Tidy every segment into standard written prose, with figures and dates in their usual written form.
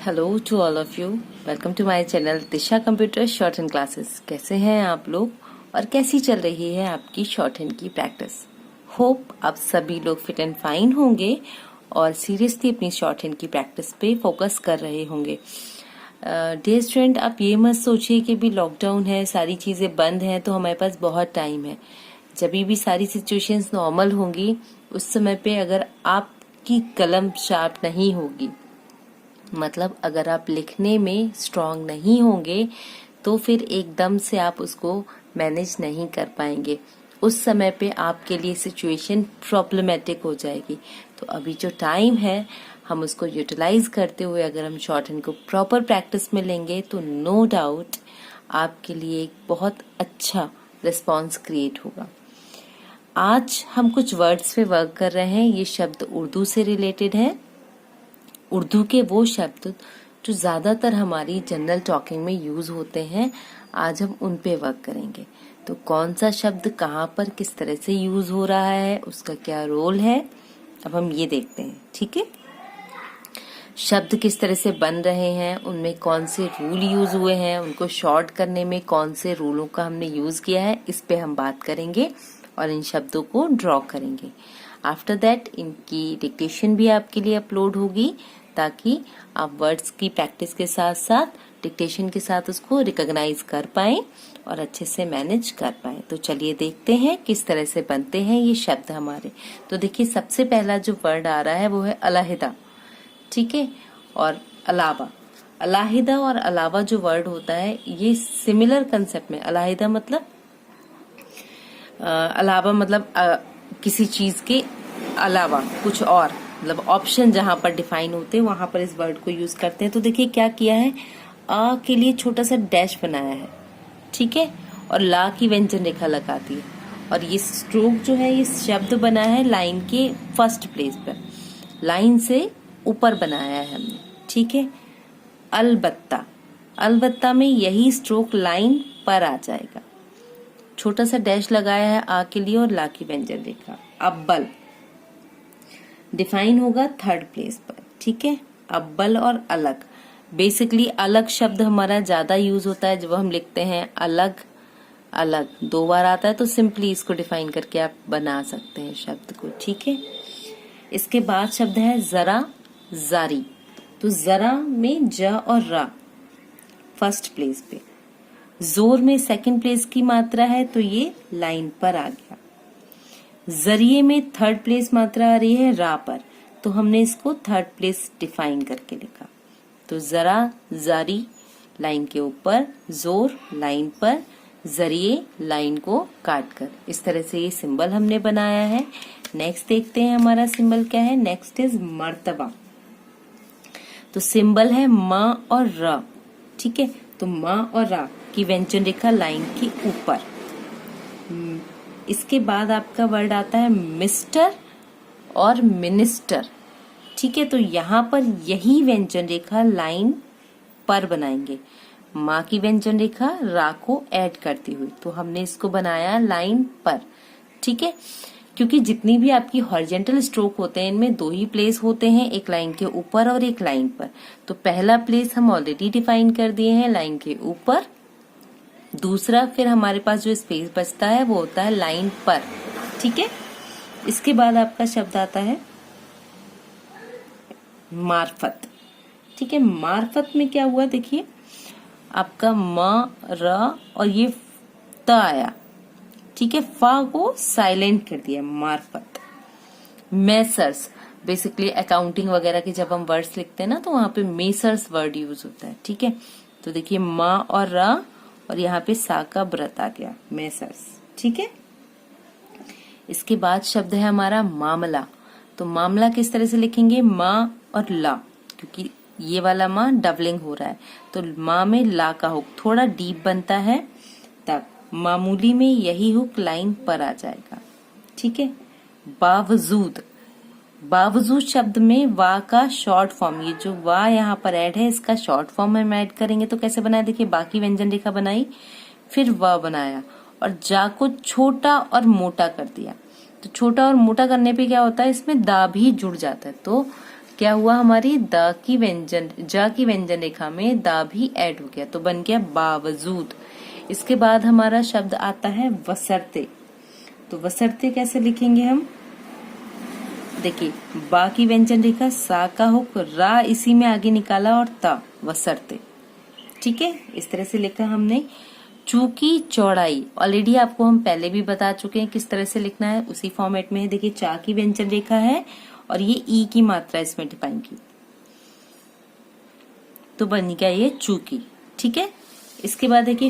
Hello to all of you, welcome to my channel Disha computer shorthand classes. कैसे हैं आप लोग और कैसी चल रही है आपकी शॉर्ट हैंड की प्रैक्टिस? होप आप सभी लोग फिट एंड फाइन होंगे और सीरियसली अपनी शॉर्ट हैंड की प्रैक्टिस पे फोकस कर रहे होंगे। डियर स्टूडेंट, आप ये मत सोचिए कि भी लॉकडाउन है, सारी चीज़ें बंद हैं तो हमारे पास बहुत टाइम है। जब भी सारी सिचुएशंस नॉर्मल होंगी उस समय पे अगर आपकी कलम शार्प नहीं होगी, मतलब अगर आप लिखने में स्ट्रांग नहीं होंगे तो फिर एकदम से आप उसको मैनेज नहीं कर पाएंगे। उस समय पे आपके लिए सिचुएशन प्रॉब्लमेटिक हो जाएगी। तो अभी जो टाइम है हम उसको यूटिलाइज करते हुए अगर हम शॉर्ट हैंड को प्रॉपर प्रैक्टिस में लेंगे तो नो डाउट आपके लिए एक बहुत अच्छा रिस्पॉन्स क्रिएट होगा। आज हम कुछ वर्ड्स पे वर्क कर रहे हैं। ये शब्द उर्दू से रिलेटेड है। उर्दू के वो शब्द जो ज्यादातर हमारी जनरल टॉकिंग में यूज होते हैं, आज हम उन पे वर्क करेंगे। तो कौन सा शब्द कहाँ पर किस तरह से यूज हो रहा है, उसका क्या रोल है, अब हम ये देखते हैं। ठीक है, शब्द किस तरह से बन रहे हैं, उनमें कौन से रूल यूज हुए हैं, उनको शॉर्ट करने में कौन से रूलों का हमने यूज किया है, इस पे हम बात करेंगे और इन शब्दों को ड्रॉ करेंगे। आफ्टर दैट इनकी डिक्टेशन भी आपके लिए अपलोड होगी ताकि आप वर्ड्स की प्रैक्टिस के साथ साथ डिक्टेशन के साथ उसको रिकॉग्नाइज कर पाएं और अच्छे से मैनेज कर पाएं। तो चलिए देखते हैं किस तरह से बनते हैं ये शब्द हमारे। तो देखिए, सबसे पहला जो वर्ड आ रहा है वो है अलहिदा। ठीक है, और अलावा। अलहिदा और अलावा जो वर्ड होता है ये सिमिलर कंसेप्ट में। अलहिदा मतलब अलावा मतलब किसी चीज के अलावा कुछ और, मतलब ऑप्शन जहां पर डिफाइन होते हैं वहां पर इस वर्ड को यूज करते हैं। तो देखिए क्या किया है, आ के लिए छोटा सा डैश बनाया है, ठीक है, और ला की व्यंजन रेखा लगा दी है। और ये स्ट्रोक जो है ये शब्द बना है लाइन के फर्स्ट प्लेस पर, लाइन से ऊपर बनाया है हमने। ठीक है, अलबत्ता। अलबत्ता में यही स्ट्रोक लाइन पर आ जाएगा। छोटा सा डैश लगाया है आ के लिए और ला की व्यंजन रेखा। अब्बल डिफाइन होगा थर्ड प्लेस पर। ठीक है, अब्बल और अलग। बेसिकली अलग शब्द हमारा ज्यादा यूज होता है जब हम लिखते हैं अलग अलग, दो बार आता है तो सिंपली इसको डिफाइन करके आप बना सकते हैं शब्द को। ठीक है, इसके बाद शब्द है जरा जारी। तो जरा में ज और रा फर्स्ट प्लेस पे, जोर में सेकंड प्लेस की मात्रा है तो ये लाइन पर आ गया। जरिए में थर्ड प्लेस मात्रा आ रही है रा पर, तो हमने इसको थर्ड प्लेस डिफाइन करके लिखा। तो जरा जारी लाइन के ऊपर, जोर लाइन पर, जरिए लाइन को काट कर, इस तरह से ये सिंबल हमने बनाया है। नेक्स्ट देखते हैं हमारा सिंबल क्या है। नेक्स्ट इज मर्तबा। तो सिंबल है म और र। ठीक है, तो म और रा की व्यंजन रेखा लाइन के ऊपर। इसके बाद आपका वर्ड आता है मिस्टर और मिनिस्टर। ठीक है, तो यहाँ पर यही व्यंजन रेखा लाइन पर बनाएंगे, माँ की व्यंजन रेखा रा को ऐड करती हुई। तो हमने इसको बनाया लाइन पर। ठीक है, क्योंकि जितनी भी आपकी हॉरिजॉन्टल स्ट्रोक होते हैं इनमें दो ही प्लेस होते हैं, एक लाइन के ऊपर और एक लाइन पर। तो पहला प्लेस हम ऑलरेडी डिफाइन कर दिए हैं लाइन के ऊपर। दूसरा फिर हमारे पास जो स्पेस बचता है वो होता है लाइन पर। ठीक है, इसके बाद आपका शब्द आता है मार्फत। ठीक है, मार्फत में क्या हुआ देखिए, आपका म र और ये त आया। ठीक है, फा को साइलेंट कर दिया, मार्फत। मेसर्स, बेसिकली अकाउंटिंग वगैरह के जब हम वर्ड्स लिखते हैं ना तो वहां पे मेसर्स वर्ड यूज होता है। ठीक है, तो देखिए म और र और यहाँ पे सा का व्रत आ गया, मेसर्स। ठीक है, इसके बाद शब्द है हमारा मामला। तो मामला किस तरह से लिखेंगे, माँ और ला, क्योंकि ये वाला माँ डबलिंग हो रहा है तो माँ में ला का हुक थोड़ा डीप बनता है, तब मामूली में यही हुक लाइन पर आ जाएगा। ठीक है, बावजूद। बावजूद शब्द में वा का शॉर्ट फॉर्म, ये जो वा यहाँ पर ऐड है इसका शॉर्ट फॉर्म हम ऐड करेंगे। तो कैसे बनाया देखिए, बाकी व्यंजन रेखा बनाई, फिर वा बनाया और जा को छोटा और मोटा कर दिया। तो छोटा और मोटा करने पे क्या होता है, इसमें दा भी जुड़ जाता है। तो क्या हुआ, हमारी द की व्यंजन जा की व्यंजन रेखा में दा भी ऐड हो गया, तो बन गया बावजूद। इसके बाद हमारा शब्द आता है वसरते। तो वसरते कैसे लिखेंगे हम, देखिए बा की व्यंजन रेखा, सा का हुक, रा इसी में आगे निकाला और ता, वसरते। ठीक है, इस तरह से लिखा हमने। चू की चौड़ाई ऑलरेडी आपको हम पहले भी बता चुके हैं किस तरह से लिखना है, उसी फॉर्मेट में है। देखिए चा की व्यंजन रेखा है और ये ई की मात्रा इसमें डिफाइन की, तो बन गया ये चू की। ठीक है, इसके बाद देखिए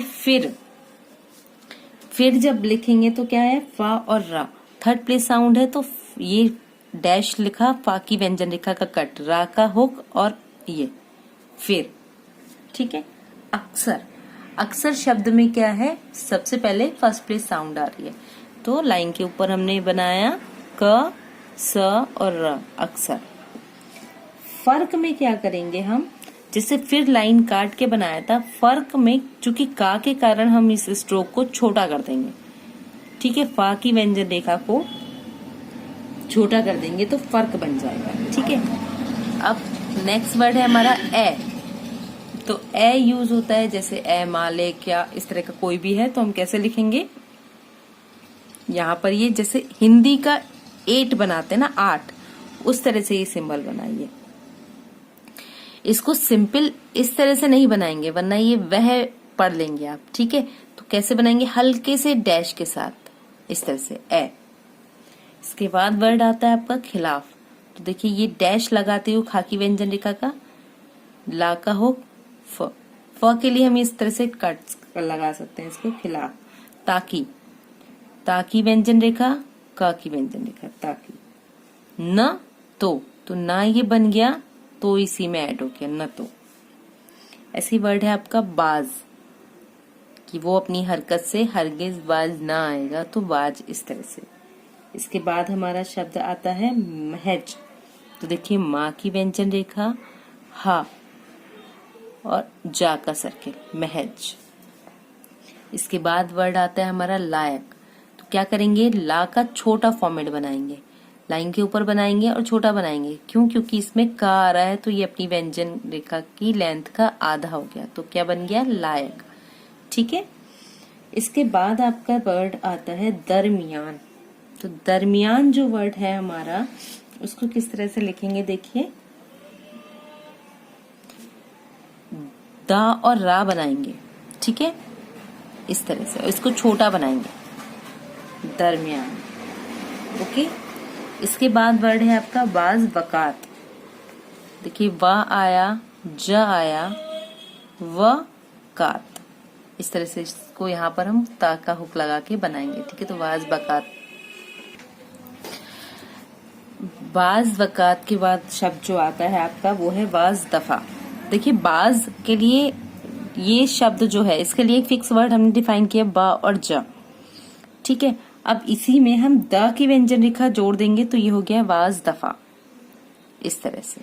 फिर जब लिखेंगे तो क्या है, फा और रा थर्ड प्लेस साउंड है, तो ये डैश लिखा, फा की व्यंजन रेखा का कट, रा का हुक और ये फिर। ठीक है, अक्सर शब्द में क्या है, सबसे पहले फर्स्ट प्लेस साउंड आ रही है, तो लाइन के ऊपर हमने बनाया क, स और र, अक्सर। फर्क में क्या करेंगे हम, जैसे फिर लाइन काट के बनाया था, फर्क में चूंकि का के कारण हम इस स्ट्रोक को छोटा कर देंगे। ठीक है, फा की व्यंजन रेखा को छोटा कर देंगे तो फर्क बन जाएगा। ठीक है, अब नेक्स्ट वर्ड है हमारा ए। तो ए यूज होता है जैसे ए मालिक या इस तरह का कोई भी है, तो हम कैसे लिखेंगे, यहाँ पर ये जैसे हिंदी का 8 बनाते हैं ना, 8, उस तरह से ये सिंबल बनाइए। इसको सिंपल इस तरह से नहीं बनाएंगे वरना ये वह पढ़ लेंगे आप। ठीक है, तो कैसे बनाएंगे, हल्के से डैश के साथ, इस तरह से ए। इसके बाद वर्ड आता है आपका खिलाफ। तो देखिए ये डैश लगाते हुए खा की व्यंजन रेखा का, ला का हो, फ के लिए हम इस तरह से कट लगा सकते हैं इसको, खिलाफ। ताकि व्यंजन रेखा, का की व्यंजन रेखा, ताकि। न तो ना ये बन गया, तो इसी में ऐड हो गया, न तो। ऐसी वर्ड है आपका बाज, कि वो अपनी हरकत से हरगिज बाज ना आएगा, तो बाज, इस तरह से। इसके बाद हमारा शब्द आता है महज। तो देखिए माँ की व्यंजन रेखा, हा और जा का सर्किल, महज। इसके बाद वर्ड आता है हमारा लायक। तो क्या करेंगे, ला का छोटा फॉर्मेट बनाएंगे, लाइन के ऊपर बनाएंगे और छोटा बनाएंगे। क्यों, क्योंकि इसमें का आ रहा है, तो ये अपनी व्यंजन रेखा की लेंथ का आधा हो गया, तो क्या बन गया, लायक। ठीक है, इसके बाद आपका वर्ड आता है दरमियान। तो दरमियान जो वर्ड है हमारा, उसको किस तरह से लिखेंगे, देखिए दा और रा बनाएंगे। ठीक है, इस तरह से, इसको छोटा बनाएंगे, दरमियान। ओके, इसके बाद वर्ड है आपका बाज वकात। देखिए वा आया, ज आया, व कात, इस तरह से इसको यहाँ पर हम ता का हुक लगा के बनाएंगे। ठीक है, तो वाज वकात। बाज वकात के बाद शब्द जो आता है आपका वो है वाज दफा। देखिए बाज के लिए ये शब्द जो है, इसके लिए एक फिक्स वर्ड हमने डिफाइन किया, बा और ज। ठीक है, अब इसी में हम द की व्यंजन रेखा जोड़ देंगे, तो ये हो गया वाज दफा, इस तरह से।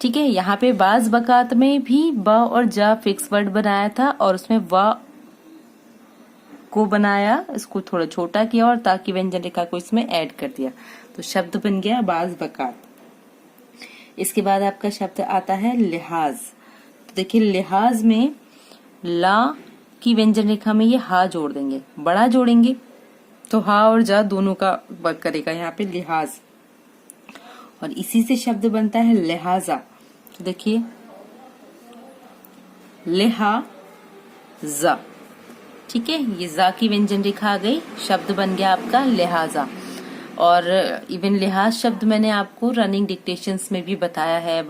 ठीक है, यहाँ पे बाज वकात में भी ब और ज फिक्स वर्ड बनाया था, और उसमें व को बनाया, इसको थोड़ा छोटा किया और ता की व्यंजन रेखा को इसमें ऐड कर दिया, तो शब्द बन गया बाज वकात। इसके बाद आपका शब्द आता है लिहाज। तो देखिए लिहाज में ला की व्यंजन रेखा में ये हा जोड़ देंगे, बड़ा जोड़ेंगे, तो हा और जा दोनों का वर्क करेगा यहाँ पे, लिहाज। और इसी से शब्द बनता है लिहाजा। तो देखिए लिहाजा। ठीक है, ये जा की व्यंजन रेखा आ गई, शब्द बन गया आपका लिहाजा। और इवन लिहाज शब्द मैंने आपको रनिंग डिक्टेशंस में भी बताया है,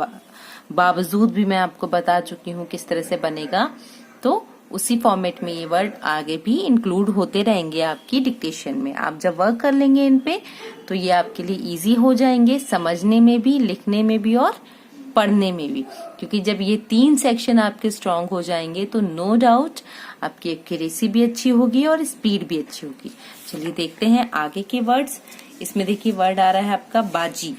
बावजूद भी मैं आपको बता चुकी हूँ किस तरह से बनेगा, तो उसी फॉर्मेट में ये वर्ड आगे भी इंक्लूड होते रहेंगे आपकी डिक्टेशन में। आप जब वर्क कर लेंगे इन पे, तो ये आपके लिए इजी हो जाएंगे, समझने में भी, लिखने में भी और पढ़ने में भी। क्योंकि जब ये 3 सेक्शन आपके स्ट्रांग हो जाएंगे, तो नो डाउट आपकी एक्यूरेसी भी अच्छी होगी और स्पीड भी अच्छी होगी। चलिए देखते हैं आगे के वर्ड्स। इसमें देखिए वर्ड आ रहा है आपका बाजी।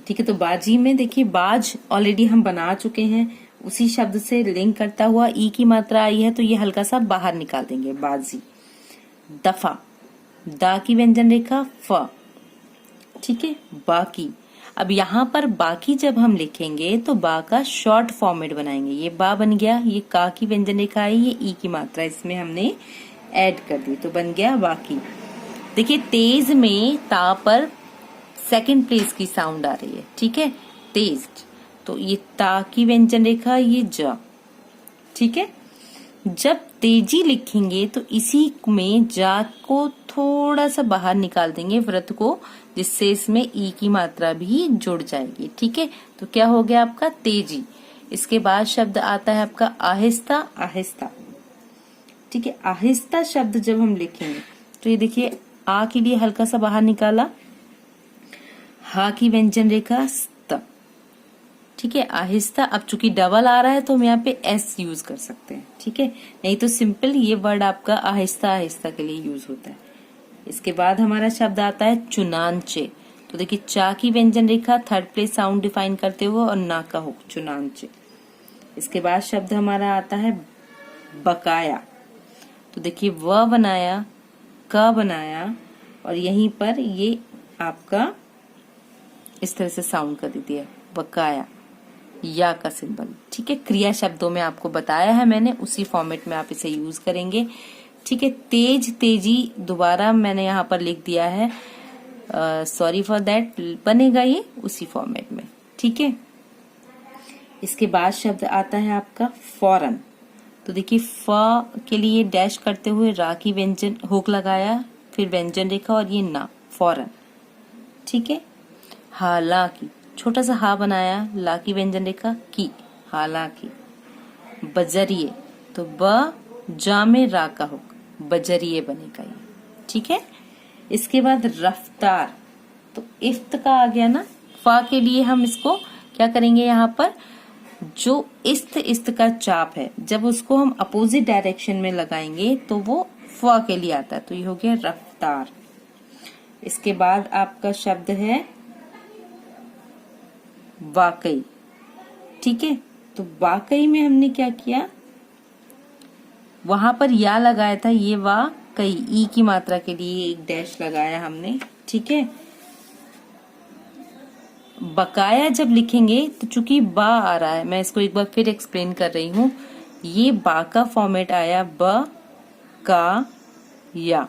ठीक है, तो बाजी में देखिए बाज ऑलरेडी हम बना चुके हैं, उसी शब्द से लिंक करता हुआ ई की मात्रा आई है, तो ये हल्का सा बाहर निकाल देंगे, बाजी। दफा, दा की व्यंजन रेखा, फ। ठीक है, बाकी। अब यहाँ पर बाकी जब हम लिखेंगे तो बा का शॉर्ट फॉर्मेट बनाएंगे। ये बा बन गया, ये का की व्यंजन रेखा है, ये ई की मात्रा इसमें हमने ऐड कर दी तो बन गया बाकी। देखिए तेज में ता पर सेकंड प्लेस की साउंड आ रही है, ठीक है, तेज, तो ये ता की व्यंजन रेखा, ये जा, ठीक है। जब तेजी लिखेंगे तो इसी में जा को थोड़ा सा बाहर निकाल देंगे वृत्त को, जिससे इसमें ई की मात्रा भी जुड़ जाएगी, ठीक है। तो क्या हो गया आपका तेजी। इसके बाद शब्द आता है आपका आहिस्ता, आहिस्ता, ठीक है। आहिस्ता शब्द जब हम लिखेंगे तो ये देखिए आ के लिए हल्का सा बाहर निकाला, हा की व्यंजन रेखा स्त, ठीक है, आहिस्ता। अब चूंकि डबल आ रहा है तो हम यहाँ पे एस यूज कर सकते हैं, ठीक है, नहीं तो सिंपल ये वर्ड आपका आहिस्ता आहिस्ता के लिए यूज होता है। इसके बाद हमारा शब्द आता है चुनांचे। तो देखिए चा की व्यंजन रेखा थर्ड प्लेस साउंड डिफाइन करते हुए और ना का हो, चुनांचे। इसके बाद शब्द हमारा आता है बकाया। तो देखिए व बनाया, क बनाया और यहीं पर ये आपका इस तरह से साउंड कर देती है बकाया, या का सिंबल, ठीक है। क्रिया शब्दों में आपको बताया है मैंने, उसी फॉर्मेट में आप इसे यूज करेंगे, ठीक है। तेज, तेजी दोबारा मैंने यहाँ पर लिख दिया है, सॉरी फॉर दैट, बनेगा ये उसी फॉर्मेट में, ठीक है। इसके बाद शब्द आता है आपका फौरन। तो देखिए फ के लिए डैश करते हुए रा की व्यंजन हुक लगाया, फिर व्यंजन रेखा और ये ना, फौरन, ठीक है। हालांकि छोटा सा हा बनाया, ला की व्यंजन रेखा की, हालांकि। बजरिए, तो ब जा में रा का हुक, बजरिए बनेगा ये, ठीक है। इसके बाद रफ्तार, तो इफ्त का आ गया ना, फा के लिए हम इसको क्या करेंगे, यहाँ पर जो इस्त का चाप है जब उसको हम अपोजिट डायरेक्शन में लगाएंगे तो वो फा के लिए आता है, तो ये हो गया रफ्तार। इसके बाद आपका शब्द है वाकई, ठीक है। तो वाकई में हमने क्या किया, वहां पर या लगाया था, ये वाकई ई की मात्रा के लिए एक डैश लगाया हमने, ठीक है। बकाया जब लिखेंगे तो चूंकि बा आ रहा है, मैं इसको एक बार फिर एक्सप्लेन कर रही हूँ, ये बा का फॉर्मेट आया ब का या,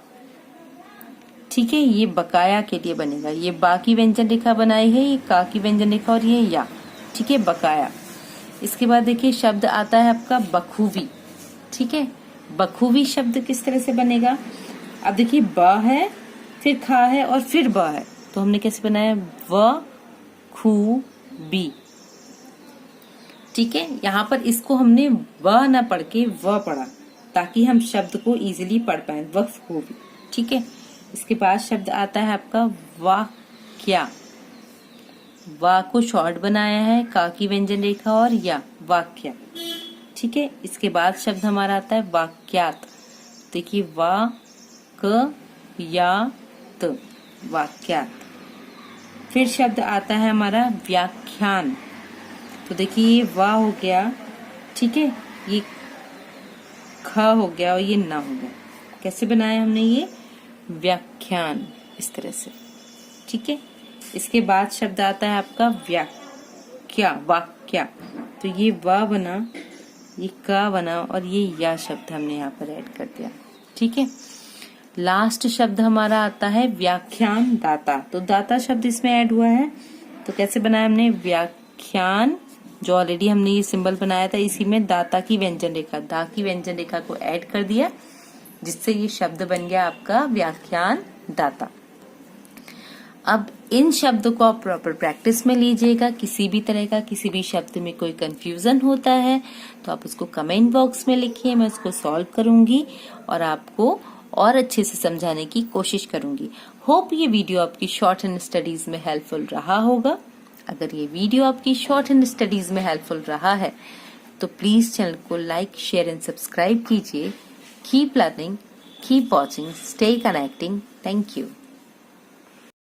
ठीक है, ये बकाया के लिए बनेगा। ये बा की व्यंजन रेखा बनाई है, ये का की व्यंजन रेखा और ये या, ठीक है, बकाया। इसके बाद देखिए शब्द आता है आपका बखूबी, ठीक है। बखूबी शब्द किस तरह से बनेगा, अब देखिए ब है, फिर खा है और फिर ब है, तो हमने कैसे बनाया, व खू बी, ठीक है। यहाँ पर इसको हमने व न पढ़ के व पढ़ा ताकि हम शब्द को इजीली पढ़ पाए, वक्फ को भी, ठीक है। इसके बाद शब्द आता है आपका वाक्या। वा को शॉर्ट बनाया है, का की व्यंजन रेखा और या, वाक्या, ठीक है। इसके बाद शब्द हमारा आता है वाक्यात। देखिए वा क या त, वाक्यात। फिर शब्द आता है हमारा व्याख्यान। तो देखिए ये वा हो गया, ठीक है, ये ख हो गया और ये ना हो गया, कैसे बनाया हमने ये व्याख्यान, इस तरह से, ठीक है। इसके बाद शब्द आता है आपका व्याख्या, वाक्या। तो ये वा बना, ये का बना और ये या शब्द हमने यहाँ पर ऐड कर दिया, ठीक है। लास्ट शब्द हमारा आता है व्याख्यान दाता। तो दाता शब्द इसमें ऐड हुआ है, तो कैसे बनाया हमने, व्याख्यान जो ऑलरेडी हमने ये सिंबल बनाया था, इसी में दाता की व्यंजन रेखा, दा की व्यंजन रेखा को ऐड कर दिया, जिससे ये शब्द बन गया आपका व्याख्यान दाता। अब इन शब्दों को आप प्रॉपर प्रैक्टिस में लीजिएगा। किसी भी तरह का किसी भी शब्द में कोई कंफ्यूजन होता है तो आप उसको कमेंट बॉक्स में लिखिए, मैं उसको सॉल्व करूंगी और आपको और अच्छे से समझाने की कोशिश करूंगी। होप ये वीडियो आपकी शॉर्ट हैंड स्टडीज में हेल्पफुल रहा होगा। अगर ये वीडियो आपकी शॉर्ट हैंड स्टडीज में हेल्पफुल रहा है तो प्लीज चैनल को लाइक, शेयर एंड सब्सक्राइब कीजिए। Keep learning, keep watching, stay connecting. Thank you.